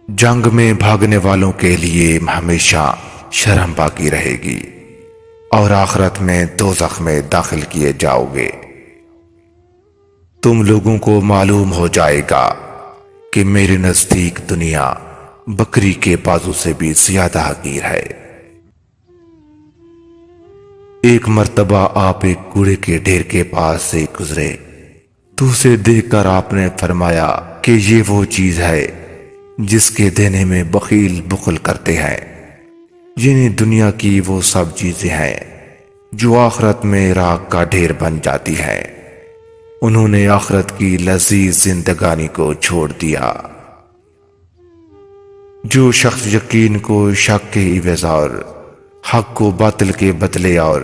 جنگ میں بھاگنے والوں کے لیے ہمیشہ شرم باقی رہے گی اور آخرت میں دوزخ میں داخل کیے جاؤ گے۔ تم لوگوں کو معلوم ہو جائے گا کہ میرے نزدیک دنیا بکری کے بازو سے بھی زیادہ حقیر ہے۔ ایک مرتبہ آپ ایک کوڑے کے ڈھیر کے پاس سے گزرے تو اسے دیکھ کر آپ نے فرمایا کہ یہ وہ چیز ہے جس کے دینے میں بخیل بخل کرتے ہیں، یعنی دنیا کی وہ سب چیزیں ہیں جو آخرت میں راکھ کا ڈھیر بن جاتی ہیں۔ انہوں نے آخرت کی لذیذ زندگانی کو چھوڑ دیا۔ جو شخص یقین کو شک کے عوض اور حق کو باطل کے بدلے اور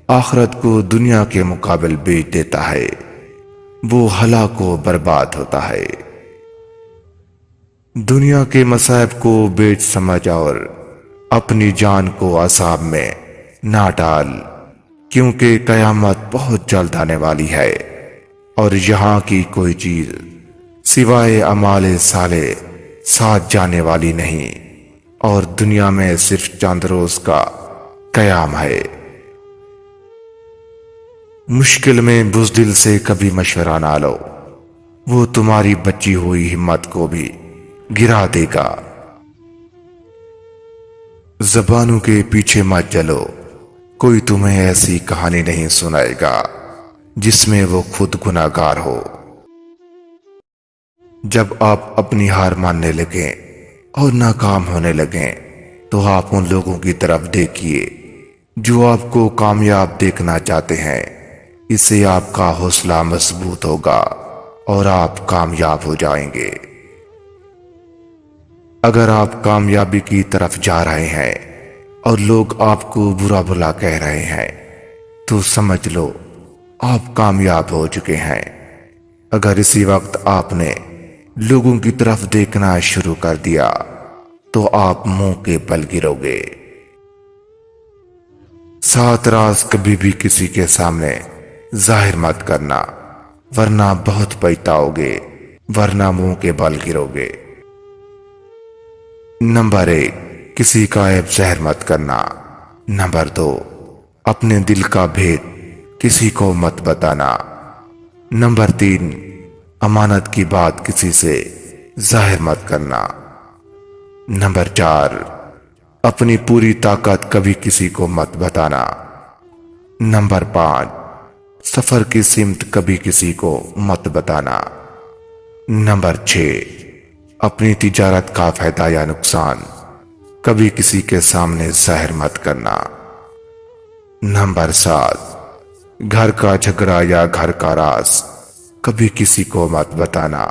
آخرت کو دنیا کے مقابل بیچ دیتا ہے، وہ ہلاک و برباد ہوتا ہے۔ دنیا کے مصائب کو بیچ سمجھ اور اپنی جان کو عذاب میں نہ ڈال، کیونکہ قیامت بہت جلد آنے والی ہے اور یہاں کی کوئی چیز سوائے اعمال صالح ساتھ جانے والی نہیں، اور دنیا میں صرف چند روز کا قیام ہے۔ مشکل میں بزدل سے کبھی مشورہ نہ لو، وہ تمہاری بچی ہوئی ہمت کو بھی گرا دے گا۔ زبانوں کے پیچھے مت چلو، کوئی تمہیں ایسی کہانی نہیں سنائے گا جس میں وہ خود گناہگار ہو۔ جب آپ اپنی ہار ماننے لگیں اور ناکام ہونے لگیں تو آپ ان لوگوں کی طرف دیکھیے جو آپ کو کامیاب دیکھنا چاہتے ہیں، اس سے آپ کا حوصلہ مضبوط ہوگا اور آپ کامیاب ہو جائیں گے۔ اگر آپ کامیابی کی طرف جا رہے ہیں اور لوگ آپ کو برا بھلا کہہ رہے ہیں تو سمجھ لو آپ کامیاب ہو چکے ہیں۔ اگر اسی وقت آپ نے لوگوں کی طرف دیکھنا شروع کر دیا تو آپ منہ کے بل گرو گے۔ 7 راز کبھی بھی کسی کے سامنے ظاہر مت کرنا، ورنہ بہت پچھتاؤ گے، ورنہ منہ کے بل گرو گے۔ نمبر 1، کسی کا عیب ظاہر مت کرنا۔ نمبر 2، اپنے دل کا بھید کسی کو مت بتانا۔ نمبر 3، امانت کی بات کسی سے ظاہر مت کرنا۔ نمبر 4، اپنی پوری طاقت کبھی کسی کو مت بتانا۔ نمبر 5، سفر کی سمت کبھی کسی کو مت بتانا۔ نمبر 6، اپنی تجارت کا فائدہ یا نقصان کبھی کسی کے سامنے ظاہر مت کرنا۔ نمبر 7، گھر کا جھگڑا یا گھر کا راز کبھی کسی کو مت بتانا۔